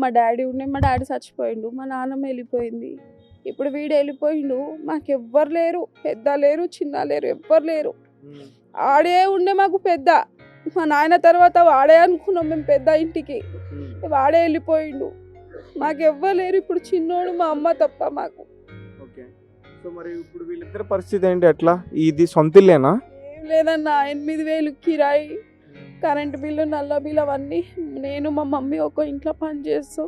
మా డాడీ ఉండే, మా డాడీ చచ్చిపోయిండు, మా నాన్నమ్మ వెళ్ళిపోయింది. ఇప్పుడు వీడు వెళ్ళిపోయిండు. మాకు ఎవ్వరు లేరు, పెద్ద లేరు, చిన్న లేరు, ఎవ్వరు లేరు. ఆడే ఉండే మాకు పెద్ద. మా నాయన తర్వాత వాడే అనుకున్నాం మేము పెద్ద ఇంటికి. వాడే వెళ్ళిపోయిండు. మాకు ఎవ్వరు లేరు. ఇప్పుడు చిన్నోడు మా అమ్మ తప్ప మాకు. సో మరి ఇప్పుడు వీళ్ళిద్దరి పరిస్థితి ఏంటి? ఎట్లా? ఇది సొంత ఇల్లేనా? ఏం లేదన్నా, 8,000 కిరాయి, కరెంటు బిల్లు, నల్ల బిల్లు అవన్నీ. నేను మా మమ్మీ ఒక ఇంట్లో పని చేస్తాం.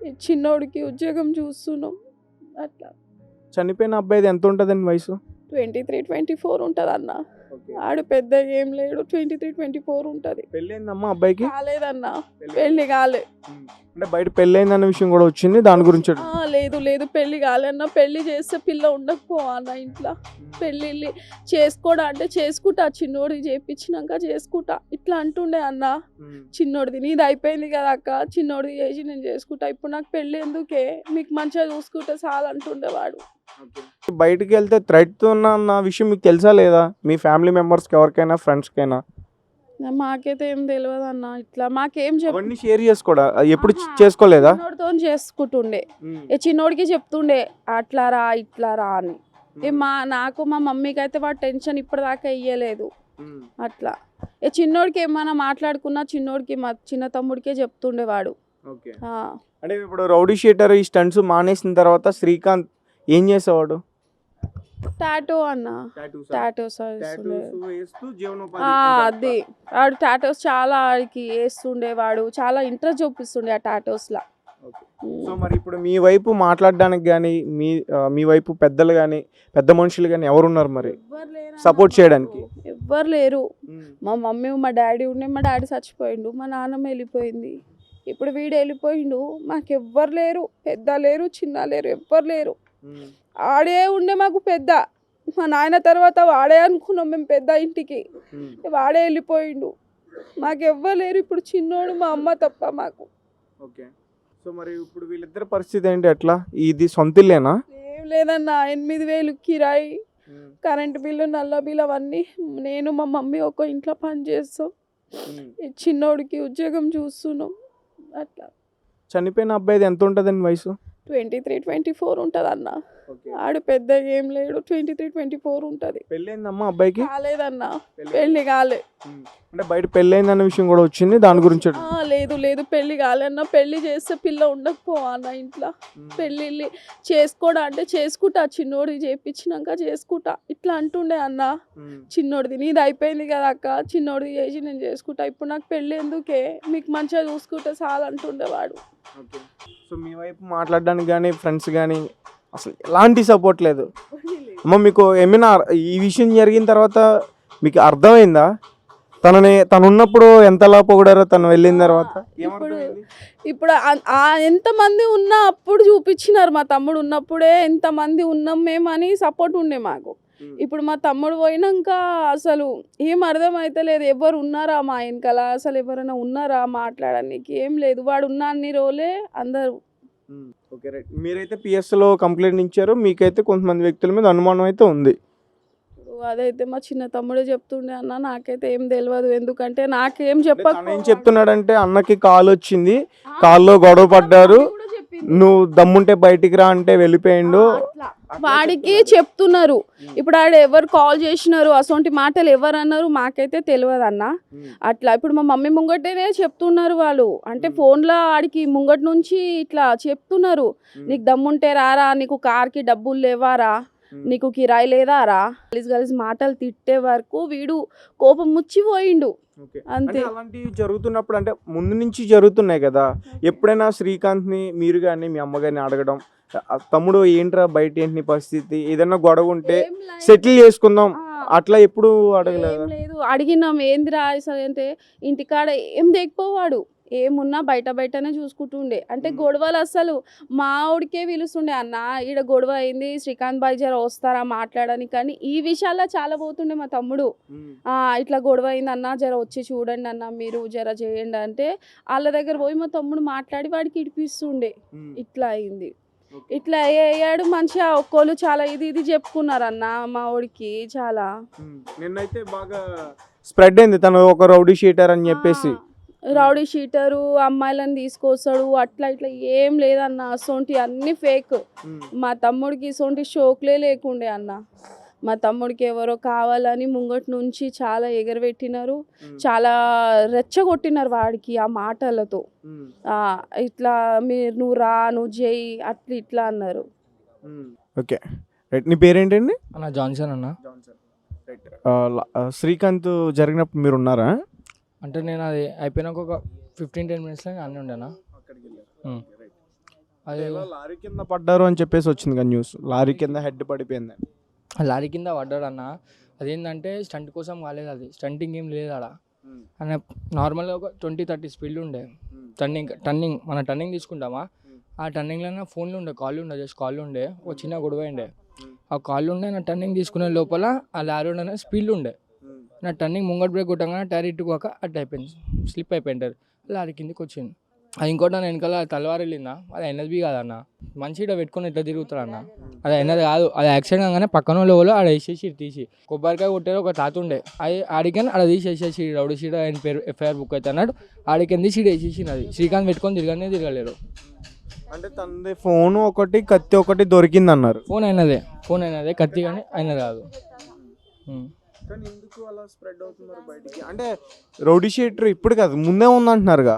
ఈ చిన్నోడికి ఉద్యోగం చూస్తున్నాం. అట్లా. చనిపోయిన అబ్బాయిది ఎంత ఉంటుందండి వయసు? 23, 24 ఉంటుంది అన్న. ఆడు పెద్ద ఏం లేడు, 23, 24 ఉంటుంది. పెళ్ళైందమ్మా అబ్బాయికి? కాలేదన్నా, పెళ్లి కాలే. అంటే బయట పెళ్ళైందన్న విషయం కూడా వచ్చింది, దాని గురించి? లేదు లేదు, పెళ్లి కాలేదన్న. పెళ్లి చేస్తే పిల్ల ఉండకపోవన్న ఇంట్లో. పెళ్ళి చేసుకోడా అంటే చేసుకుంటా, చిన్నోడికి చేయించినాక చేసుకుంటా ఇట్లా అంటుండే అన్న. చిన్నోడిది నీది అయిపోయింది కదా అక్క, చిన్నోడిది చేసి నేను చేసుకుంటా, ఇప్పుడు నాకు పెళ్ళి ఎందుకే, మీకు మంచిగా చూసుకుంటే చాలు అంటుండేవాడు. బయటికి వెళ్తే థ్రెట్ ఉన్న విషయం మీకు తెలుసా లేదా? మీ ఫ్యామిలీ మెంబర్స్కి ఎవరికైనా, ఫ్రెండ్స్కైనా? మాకైతే ఏం తెలియదు అన్న. ఇట్లా మాకేం చెప్పండి. షేర్ చేసుకోడా? ఎప్పుడు చేసుకోలేదా? చిన్నోడితో చేసుకుంటుండే, చిన్నోడికి చెప్తుండే అట్లా రా ఇట్లా రా అని. నాకు మా మమ్మీకి అయితే వాడు టెన్షన్ ఇప్పటిదాకా ఇయ్యలేదు. అట్లా చిన్నోడికి ఏమన్నా మాట్లాడుకున్నా చిన్నోడికి, మా చిన్న తమ్ముడికే చెప్తుండేవాడు. అంటే ఇప్పుడు రౌడీ షీటర్ ఈ స్టంట్స్ మానేసిన తర్వాత శ్రీకాంత్ ఏం చేసేవాడు? టాటో అన్న, టాటోస్ అది. వాడు టాటోస్ చాలా ఆడికి వేస్తుండేవాడు, చాలా ఇంట్రెస్ట్ చూపిస్తుండే ఆ టాటోస్ లా. సో మరి ఇప్పుడు మీ వైపు మాట్లాడడానికి కానీ, మీ వైపు పెద్దలు కానీ, పెద్ద మనుషులు కానీ ఎవరున్నారు మరి సపోర్ట్ చేయడానికి? ఎవ్వరు లేరు. మా మమ్మీ, మా డాడీ ఉండే, మా డాడీ చచ్చిపోయిండు, మా నాన్నమ్మ వెళ్ళిపోయింది. ఇప్పుడు వీడు వెళ్ళిపోయిండు. మాకు ఎవ్వరు లేరు, పెద్ద లేరు, చిన్న లేరు, ఎవ్వరు లేరు. ఆడే ఉండే మాకు పెద్ద. మా నాయన తర్వాత వాడే అనుకున్నాం మేము పెద్ద ఇంటికి. వాడే వెళ్ళిపోయిండు. మాకు ఎవ్వరు లేరు. ఇప్పుడు చిన్నోడు మా అమ్మ తప్ప మాకు. సో మరి ఇప్పుడు వీళ్ళిద్దరి పరిస్థితి ఏంటి? ఎట్లా? ఇది సొంత ఇల్లేనా? ఏం లేదన్నా, 8,000 కిరాయి, కరెంటు బిల్లు, నల్ల బిల్లు అవన్నీ. నేను మా మమ్మీ ఒక ఇంట్లో పని చేస్తాం. ఈ చిన్నోడికి ఉద్యోగం చూస్తున్నాం. అట్లా. చనిపోయిన అబ్బాయిది ఎంత ఉంటుందండి వయసు? 23, 24 ఉంటుంది అన్న. ఆడు పెద్ద ఏం లేడు, 23, 24 ఉంటుంది. పెళ్ళైందమ్మా అబ్బాయికి? కాలేదన్నా, పెళ్లి కాలే. అంటే బయట పెళ్ళైందన్న విషయం కూడా వచ్చింది, దాని గురించి? లేదు లేదు, పెళ్లి కాలేదన్న. పెళ్లి చేస్తే పిల్ల ఉండకపోవన్న ఇంట్లో. పెళ్ళి చేసుకోడా అంటే చేసుకుంటా, చిన్నోడికి చేయించినాక చేసుకుంటా ఇట్లా అంటుండే అన్న. చిన్నోడిది నీది అయిపోయింది కదా అక్క, చిన్నోడికి చేసి నేను చేసుకుంటా, ఇప్పుడు నాకు పెళ్ళి ఎందుకే, మీకు మంచిగా చూసుకుంటే చాలు అంటుండేవాడు. సో మీ వైపు మాట్లాడడానికి కానీ, ఫ్రెండ్స్ కానీ అసలు ఎలాంటి సపోర్ట్ లేదు అమ్మ మీకు? ఏమైనా ఈ విషయం జరిగిన తర్వాత మీకు అర్థమైందా? తను ఉన్నప్పుడు ఎంతలా పొగిడారో తను వెళ్ళిన తర్వాత? ఇప్పుడు ఎంతమంది ఉన్నా అప్పుడు చూపించినారు. మా తమ్ముడు ఉన్నప్పుడే ఎంతమంది ఉన్నాం మేము అని సపోర్ట్ ఉండే మాకు. ఇప్పుడు మా తమ్ముడు పోయినాక అసలు ఏం అర్థమైతే లేదు. ఎవరు ఉన్నారా మా వెనకాల, అసలు ఎవరైనా ఉన్నారా మాట్లాడడానికి? ఏం లేదు. వాడు ఉన్న అన్ని రోజులే అందరూ. Okay right. మీరైతే పిఎస్లో కంప్లైంట్ ఇచ్చారు, మీకైతే కొంతమంది వ్యక్తుల మీద అనుమానం అయితే ఉంది. అదైతే మా చిన్న తమ్ముడే చెప్తుండే అన్న, నాకైతే ఏం తెలియదు. ఎందుకంటే నాకేం ఏం చెప్తున్నాడంటే అన్నకి కాల్ వచ్చింది, కాల్లో గొడవ పడ్డారు, నువ్వు దమ్ముంటే బయటికి రా అంటే వెళ్ళిపోయిండు. వాడికి చెప్తున్నారు. ఇప్పుడు ఆడ ఎవరు కాల్ చేసినారు, అసొంటి మాటలు ఎవరు అన్నారు మాకైతే తెలియదు అన్న. అట్లా ఇప్పుడు మా మమ్మీ ముంగటనే చెప్తున్నారు వాళ్ళు. అంటే ఫోన్లో ఆడికి ముంగట నుంచి ఇట్లా చెప్తున్నారు, నీకు దమ్ముంటే రారా, నీకు కార్కి డబ్బులు లేవారా, నీకు కిరాయి లేదారా, గలీజ్ మాటలు తిట్టే వరకు వీడు కోపం ముచ్చిపోయిండు. అంతే. అలాంటివి జరుగుతున్నప్పుడు అంటే ముందు నుంచి జరుగుతున్నాయి కదా, ఎప్పుడైనా శ్రీకాంత్ని మీరు కానీ మీ అమ్మ కానీ అడగడం, తమ్ముడు ఏంట్రా బయట ఏంటి పరిస్థితి, ఏదైనా గొడవ ఉంటే సెటిల్ చేసుకుందాం అట్లా ఎప్పుడు అడగలేదు? లేదు, అడిగినాం. ఏందిరా అసలు అంటే ఇంటికాడ ఏం తెగిపోవాడు, ఏమున్నా బయటనే చూసుకుంటుండే. అంటే గొడవలు అసలు మా ఆవిడకే పిలుస్తుండే, అన్న ఈడ గొడవ అయింది, శ్రీకాంత్ బాయ్ జర వస్తారా మాట్లాడని. కానీ ఈ విషయాల్లో చాలా పోతుండే మా తమ్ముడు. ఇట్లా గొడవ అయింది అన్న, జర వచ్చి చూడండి అన్న, మీరు జర చేయండి అంటే వాళ్ళ దగ్గర పోయి మా తమ్ముడు మాట్లాడి వాడికి ఇడిపిస్తుండే. ఇట్లా అయింది, ఇట్లా అయ్యాడు. మంచిగా ఒక్కోళ్ళు చాలా ఇది చెప్పుకున్నారు అన్న మా వాడికి. చాలా నిన్నైతే బాగా స్ప్రెడ్ అయింది తను ఒక రౌడీ షీటర్ అని చెప్పేసి. రౌడీ షీటరు అమ్మాయిలను తీసుకొస్తాడు అట్లా ఇట్లా ఏం లేదన్న. అసొంటి అన్ని ఫేక్. మా తమ్ముడికి ఇసొంటి షోక్లే లేకుండే అన్న. మా తమ్ముడికి ఎవరో కావాలని ముంగటి నుంచి చాలా ఎగరబెట్టినారు, చాలా రెచ్చగొట్టినారు వాడికి ఆ మాటలతో. ఇట్లా నువ్వు రా, నువ్వు చేయి, అట్లా ఇట్లా అన్నారు. Okay right. నీ పేరేంటండి? అన్న జాన్సన్ అన్న. శ్రీకాంత్ జరిగినప్పుడు మీరు ఉన్నారా? అంటే నేను అది అయిపోయినాక ఒక 15-10 మినిట్స్లో అన్నీ ఉండేనా. అది లారీ కింద పడ్డారు అని చెప్పేసి వచ్చింది కదా న్యూస్. లారీ కింద హెడ్ పడిపోయింది. లారీ కింద పడ్డాడు అన్న. అదేంటంటే స్టంట్ కోసం కాలేదు, అది స్టంటింగ్ ఏం లేదు ఆడ. అన్న నార్మల్గా ఒక 20-30 స్పీడ్ ఉండే. టర్నింగ్ మన టర్నింగ్ తీసుకుంటామా, ఆ టర్నింగ్లో ఫోన్లు ఉండే, కాళ్ళు ఉండే, జస్ట్ కాళ్ళు ఉండే. ఒక చిన్న గొడవ ఉండే, ఆ కాళ్ళు ఉండే. నా టర్నింగ్ తీసుకునే లోపల ఆ లారీ ఉండే స్పీడ్ ఉండే. నా టర్నింగ్ ముంగట్ బ్రేక్ కొట్టగానే టైర్ ఇట్టుకోక అట్ అయిపోయింది, స్లిప్ అయిపోయింటారు, లారీ కిందకి వచ్చింది. అది ఇంకోటి నా వెనకాల తలవారు వెళ్ళిందా, అది ఎన్ఎస్బి కాదన్న. మంచి ఇట్లా పెట్టుకొని ఇట్లా తిరుగుతాడు అన్న. అది ఎన్నది కాదు, అది యాక్సిడెంట్ కాగానే పక్కన వాళ్ళు ఆడ వేసేసి తీసి కొబ్బరికాయ కొట్టారు. ఒక తాత ఉండే, అది ఆడికని ఆడ తీసేసేసి రౌడీ షీట్ ఆయన పేరు ఎఫ్ఐఆర్ బుక్ అయితే అన్నాడు. ఆడికింది సీడ్ వేసేసింది. అది శ్రీకాంత్ పెట్టుకొని తిరగలేరు. అంటే తనది ఫోన్ ఒకటి కత్తి ఒకటి దొరికింది అన్నారు. ఫోన్ అయినదే కత్తి కానీ అయినది కాదు. కానీ ఎందుకు అలా స్ప్రెడ్ అవుతున్నారు బయటికి? అంటే రౌడీ షీటర్ ఇప్పుడు కాదు ముందే ఉందంటున్నారుగా.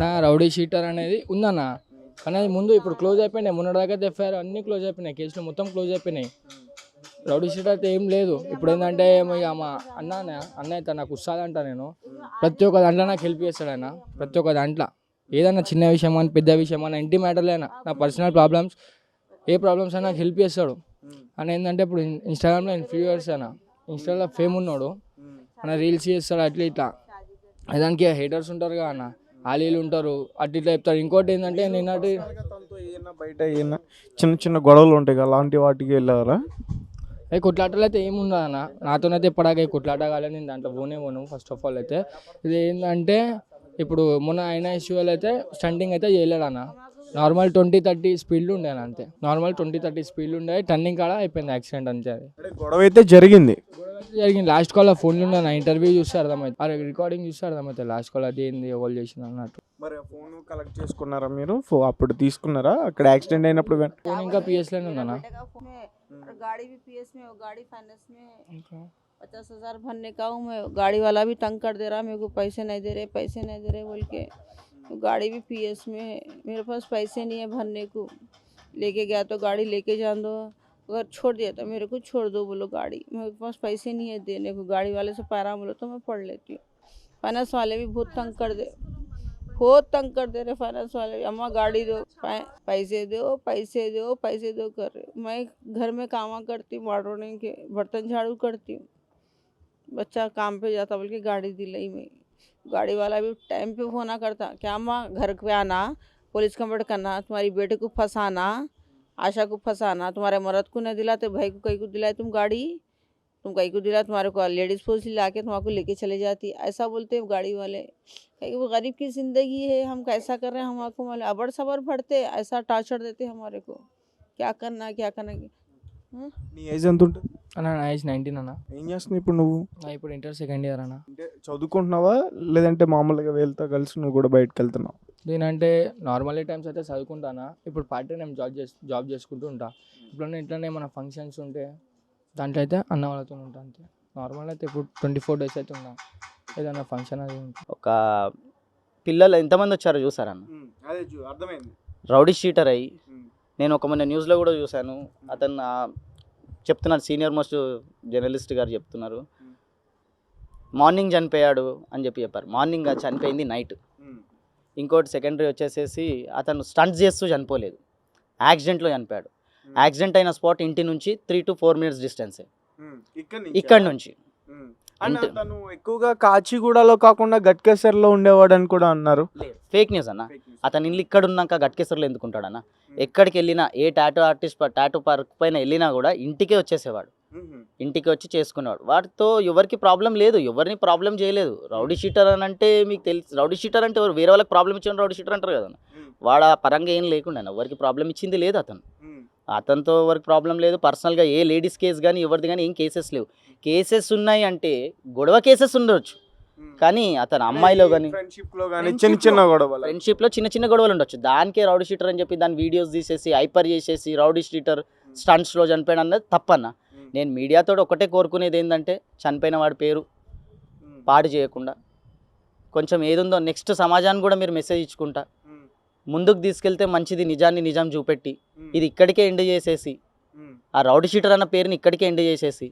నా రౌడీ షీటర్ అనేది ఉందన్న, కానీ అది ముందు ఇప్పుడు క్లోజ్ అయిపోయినాయి. మొన్నటిదాకా ఎఫ్ఐఆర్ అన్నీ క్లోజ్ అయిపోయినాయి, కేసులు మొత్తం క్లోజ్ అయిపోయినాయి. రౌడీ షీటర్ అయితే ఏం లేదు. ఇప్పుడు ఏంటంటే ఇక మా అన్న అయితే నాకు వస్తుందంట. నేను ప్రతి ఒక్క దాంట్లో నాకు హెల్ప్ చేస్తాడు ఆయన. ప్రతి ఒక్క దాంట్లో ఏదన్నా చిన్న విషయం అని పెద్ద విషయం అని ఇంటి మ్యాటర్లైనా నా పర్సనల్ ప్రాబ్లమ్స్ ఏ ప్రాబ్లమ్స్ అయినా నాకు హెల్ప్ చేస్తాడు. అని ఏంటంటే ఇప్పుడు ఇన్స్టాగ్రామ్లో ఇన్ఫ్లుయర్స్ అయినా ఇన్స్టాలో ఫేమ్ ఉన్నాడు అన్న, రీల్స్ చేస్తాడు అట్లా ఇట్లా. దానికి హేటర్స్ ఉంటారు కదా అన్న, ఆలీలు ఉంటారు అట్లా ఇట్లా చెప్తారు. ఇంకోటి ఏంటంటే నిన్నటి బయట చిన్న చిన్న గొడవలు ఉంటాయి కదా, అలాంటి వాటికి వెళ్ళారా? అవి కొట్లాటలు అయితే ఏముండదు అన్న. నాతోనైతే ఇప్పటికే కొట్లాట కాలేదు, నేను దాంట్లో పోను. ఫస్ట్ ఆఫ్ ఆల్ అయితే ఇది ఏంటంటే ఇప్పుడు మొన్న అయిన ఇష్యూలు అయితే స్టంటింగ్ అయితే చేయలేడు అన్న. నార్మల్ 20-30 స్పీడ్లు ఉండే అంతే. నార్మల్ 20-30 స్పీడ్లు ఉండే, టర్నింగ్ కాడ అయిపోయింది యాక్సిడెంట్ అంతే. అది గొడవ అయితే జరిగింది. లాస్ట్ కాల్ ఫోన్లు ఉండే, నా ఇంటర్వ్యూ చూస్తే అర్థమవుతుంది, ఆ రికార్డింగ్ చూస్తే అర్థమవుతుంది లాస్ట్ కాల్ అది ఏంది ఎవరు చేసింది అన్నట్టు. మరి ఫోన్ కలెక్ట్ చేసుకున్నారా మీరు? అప్పుడు తీసుకున్నారా అక్కడ యాక్సిడెంట్ అయినప్పుడు? ఫోన్ ఇంకా పిఎస్లోనే ఉందన్నా. गाड़ी भी पीएस में और गाड़ी फाइनेंस में 50,000 भरने का हूँ मैं। गाड़ी वाला भी तंग कर दे रहा, मेरे को पैसे नहीं दे रहे बोल के। गाड़ी भी पीएस में है, मेरे पास पैसे नहीं है भरने को। लेके गया तो गाड़ी लेके जान दो, अगर छोड़ दिया तो मेरे को छोड़ दो बोलो गाड़ी। मेरे पास पैसे नहीं है देने को। गाड़ी वाले से पैरा बोलो तो मैं पढ़ लेती हूँ। फाइनेंस वाले भी बहुत तंग कर दे रहे फाइनेंस वाले। अम्मा गाड़ी दो, पैसे दो कर रहे। मैं घर में काम करती हूँ, मार्डोनिंग के बर्तन झाड़ू करती हूँ। बच्चा काम पे जाता बोल के गाड़ी दिलाई मैं। गाड़ी वाला भी टाइम पे फोन करता, क्या अम्मा घर पे आना, पुलिस कंप्लेंट करना, तुम्हारी बेटे को फंसाना, आशा को फंसाना, तुम्हारे मर्द को नहीं दिलाते, भाई को कहीं को दिलाए तुम गाड़ी, तुम कहीं को दिला, तुम्हारे को लेडीज़ पुलिस ला के तुम्हारे लेके चले जाती, ऐसा बोलते हैं गाड़ी वाले। कहीं वो गरीब की ज़िंदगी है, हम कैसा कर रहे हैं हमारे मालूम। अबर सबर भरते, ऐसा टार्चर देते हमारे को। क्या करना నీ ఏజ్ ఎంత ఉంటుంది అన్న? నా ఏజ్ 19 అన్న. ఏం చేస్తున్నావు ఇప్పుడు నువ్వు? ఇప్పుడు ఇంటర్ సెకండ్ ఇయర్ అన్న. అంటే చదువుకుంటున్నావా లేదంటే మామూలుగా వెళ్తా కలిసి నువ్వు కూడా బయటకు వెళ్తున్నావు? నేనంటే నార్మల్ టైమ్స్ అయితే చదువుకుంటానా, ఇప్పుడు పార్ట్ టైం జాబ్ చేసుకుంటూ ఉంటా. ఇప్పుడు ఇట్లానే మన ఫంక్షన్స్ ఉంటే దాంట్లో అయితే అన్న వాళ్ళతో ఉంటా అంతే. నార్మల్ అయితే ఇప్పుడు 24 days అయితే ఉన్నా, ఏదన్నా ఫంక్షన్ అది ఒక పిల్లలు ఎంతమంది వచ్చారో చూసారన్న. అదే అర్థమైంది. రౌడీ షీటర్ అయ్యి నేను ఒక మొన్న న్యూస్లో కూడా చూశాను. అతను చెప్తున్నారు, సీనియర్ మోస్ట్ జర్నలిస్ట్ గారు చెప్తున్నారు, మార్నింగ్ చనిపోయాడు అని చెప్పారు. మార్నింగ్ చనిపోయింది నైట్. ఇంకోటి సెకండరీ వచ్చేసేసి అతను స్టంట్స్ చేస్తూ చనిపోలేదు, యాక్సిడెంట్లో చనిపోయాడు. యాక్సిడెంట్ అయిన స్పాట్ ఇంటి నుంచి 3 to 4 minutes డిస్టెన్సే ఇక్కడ నుంచి. తను ఎక్కువగా కాచిగూడలో కాకుండా గట్కేసర్లో ఉండేవాడు అని కూడా అన్నారు. ఫేక్ న్యూస్ అన్న. అతను ఇల్లు ఇక్కడ ఉన్నాక గట్కేసర్లో ఎందుకుంటాడన్న? ఎక్కడికి వెళ్ళినా ఏ టాటూ పార్క్ పైన వెళ్ళినా కూడా ఇంటికే వచ్చేసేవాడు, ఇంటికి వచ్చి చేసుకునేవాడు. వాటితో ఎవరికి ప్రాబ్లం లేదు, ఎవరిని ప్రాబ్లం చేయలేదు. రౌడీ షీటర్ అని అంటే మీకు తెలుసు, రౌడీ షీటర్ అంటే ఎవరు వేరే వాళ్ళకి ప్రాబ్లం ఇచ్చిన రౌడీ షీటర్ అంటారు కదా. వాడు ఆ పరంగా ఏం లేకుండా ఎవరికి ప్రాబ్లం ఇచ్చింది లేదు. అతనితో ఎవరికి ప్రాబ్లం లేదు. పర్సనల్గా ఏ లేడీస్ కేసు కానీ ఎవరిది కానీ ఏం కేసెస్ లేవు. కేసెస్ ఉన్నాయి అంటే గొడవ కేసెస్ ఉండొచ్చు, కానీ అతను అమ్మాయిలో కానీ ఫ్రెండ్షిప్ లో కానీ చిన్న చిన్న గొడవలు. ఫ్రెండ్షిప్లో చిన్న చిన్న గొడవలు ఉండొచ్చు, దానికే రౌడీ షీటర్ అని చెప్పి దాని వీడియోస్ తీసేసి హైపర్ చేసేసి రౌడీ షీటర్ స్టంట్స్లో చనిపోయాడు అన్నది తప్పన్న. నేను మీడియాతో ఒకటే కోరుకునేది ఏంటంటే చనిపోయిన వాడి పేరు పాడు చేయకుండా కొంచెం ఏదుందో నెక్స్ట్ సమాజానికి కూడా మీరు మెసేజ్ ఇచ్చుకుంటా ముందుకు తీసుకెళ్తే మంచిది, నిజాన్ని నిజం చూపెట్టి ఇది ఇక్కడికే ఎండ్ చేసేసి ఆ రౌడీ షీటర్ అన్న పేరుని ఇక్కడికే ఎండ్ చేసేసి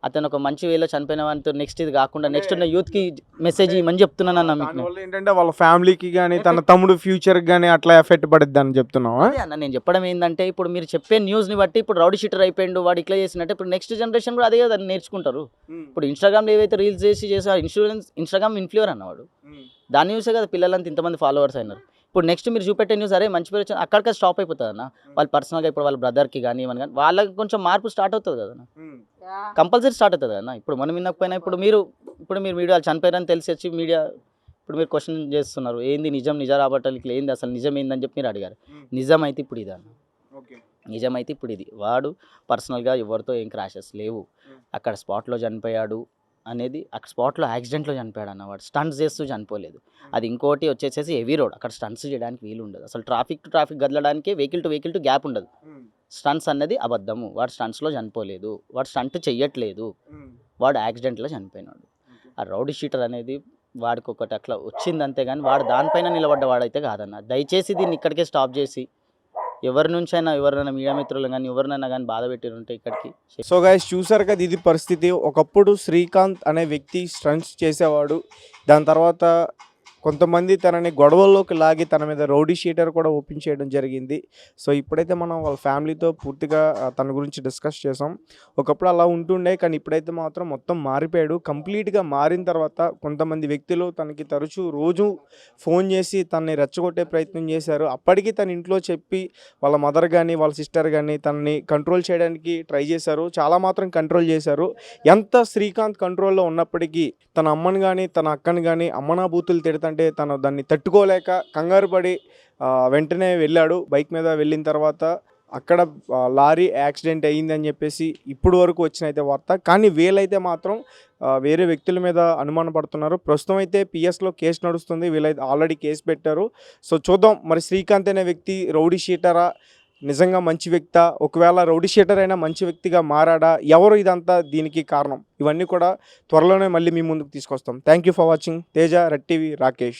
అతను ఒక మంచి వేలో చనిపోయిన వాడితో నెక్స్ట్ ఇది కాకుండా నెక్స్ట్ ఉన్న యూత్కి మెసేజ్ ఇవ్వమని చెప్తున్నాను అన్న మీకు. దానివల్ల ఏంటంటే వాళ్ళ ఫ్యామిలీకి కానీ తన తమ్ముడు ఫ్యూచర్ కానీ అట్లా ఎఫెక్ట్ పడుద్ది అని చెప్తున్నావా? అదే అన్న నేను చెప్పడం ఏంటంటే ఇప్పుడు మీరు చెప్పే న్యూస్ని బట్టి ఇప్పుడు రౌడీ షీటర్ అయిపోయిండు వాడు ఇట్లా చేసినట్టే ఇప్పుడు నెక్స్ట్ జనరేషన్ కూడా అదే కదా నేర్చుకుంటారు. ఇప్పుడు ఇన్స్టాగ్రామ్లో ఏవైతే రీల్స్ చేసి ఇన్స్టాగ్రామ్ ఇన్ఫ్లుయర్ అన్నవాడు దాన్ని చూసే కదా పిల్లలంతా ఇంతమంది ఫాలోవర్స్ అయినారు. ఇప్పుడు నెక్స్ట్ మీరు చూపెట్టే న్యూస్ అరే మంచి పేరు వచ్చింది అక్కడికి స్టాప్ అయిపోతుంది అన్న. వాళ్ళు పర్సనల్గా ఇప్పుడు వాళ్ళ బ్రదర్కి కానీ ఏమని కానీ వాళ్ళకి కొంచెం మార్పు స్టార్ట్ అవుతుంది కదా కంపల్సరీ స్టార్ట్ అవుతుంది కదా. ఇప్పుడు మనం వినకపోయినా ఇప్పుడు మీరు మీడియా చనిపోయారని తెలిసి వచ్చి మీడియా ఇప్పుడు మీరు క్వశ్చన్ చేస్తున్నారు ఏంది నిజం రాబట్టాలి ఏంది అసలు నిజం ఏందని చెప్పి మీరు అడిగారు. నిజం అయితే ఇప్పుడు ఇది అన్న, నిజమైతే ఇప్పుడు ఇది వాడు పర్సనల్గా ఎవరితో ఏం క్రాషెస్ లేవు, అక్కడ స్పాట్లో చనిపోయాడు అనేది అక్కడ స్పాట్లో యాక్సిడెంట్లో చనిపోయాడు అన్నవాడు, స్టంట్స్ చేస్తూ చనిపోలేదు. అది ఇంకోటి వచ్చేసేసి హెవీ రోడ్, అక్కడ స్టంట్స్ చేయడానికి వీలు ఉండదు, అసలు ట్రాఫిక్ టు ట్రాఫిక్ గదలడానికి వెహికల్ టు గ్యాప్ ఉండదు. స్టంట్స్ అన్నది అబద్ధము, వాడు స్టంట్స్లో చనిపోలేదు, వాడు స్టంట్ చెయ్యట్లేదు, వాడు యాక్సిడెంట్లో చనిపోయినాడు. ఆ రౌడీ షీటర్ అనేది వాడికి ఒకటి అట్లా వచ్చింది అంతేగాని వాడు దానిపైన నిలబడ్డవాడైతే కాదన్న. దయచేసి దీన్ని ఇక్కడికే స్టాప్ చేసి ఎవరి నుంచైనా ఎవరైనా మీడియా మిత్రులు కానీ ఎవరినైనా కానీ బాధ పెట్టిరుంటే ఇక్కడికి. సో గైస్ చూసారు కదా ఇది పరిస్థితి. ఒకప్పుడు శ్రీకాంత్ అనే వ్యక్తి స్టంట్స్ చేసేవాడు, దాని తర్వాత కొంతమంది తనని గొడవల్లోకి లాగి తన మీద రౌడీ షీటర్ కూడా ఓపెన్ చేయడం జరిగింది. సో ఇప్పుడైతే మనం వాళ్ళ ఫ్యామిలీతో పూర్తిగా తన గురించి డిస్కస్ చేసాం. ఒకప్పుడు అలా ఉంటుండే కానీ ఇప్పుడైతే మాత్రం మొత్తం మారిపోయాడు. కంప్లీట్గా మారిన తర్వాత కొంతమంది వ్యక్తులు తనకి తరచూ రోజు ఫోన్ చేసి తనని రెచ్చగొట్టే ప్రయత్నం చేశారు. అప్పటికి తన ఇంట్లో చెప్పి వాళ్ళ మదర్ కానీ వాళ్ళ సిస్టర్ కానీ తనని కంట్రోల్ చేయడానికి ట్రై చేశారు, చాలా మాత్రం కంట్రోల్ చేశారు. ఎంత శ్రీకాంత్ కంట్రోల్లో ఉన్నప్పటికీ తన అమ్మని కానీ తన అక్కని కానీ అమ్మనా బూతులు తిడతంటే తను దాన్ని తట్టుకోలేక కంగారు పడి వెంటనే వెళ్ళాడు. బైక్ మీద వెళ్ళిన తర్వాత అక్కడ లారీ యాక్సిడెంట్ అయ్యిందని చెప్పేసి ఇప్పుడు వరకు వచ్చిన అయితే వార్త. కానీ వీళ్ళైతే మాత్రం వేరే వ్యక్తుల మీద అనుమాన పడుతున్నారు. ప్రస్తుతం అయితే పిఎస్లో కేసు నడుస్తుంది, వీళ్ళైతే ఆల్రెడీ కేసు పెట్టారు. సో చూద్దాం మరి శ్రీకాంత్ అనే వ్యక్తి రౌడీ షీటరా, నిజంగా మంచి వ్యక్తా, ఒకవేళ రౌడీ షీటర్ అయినా మంచి వ్యక్తిగా మారాడా, ఎవరు ఇదంతా దీనికి కారణం, ఇవన్నీ కూడా త్వరలోనే మళ్ళీ మీ ముందుకు తీసుకొస్తాం. Thank you for watching. Teja, red TV, Rakesh.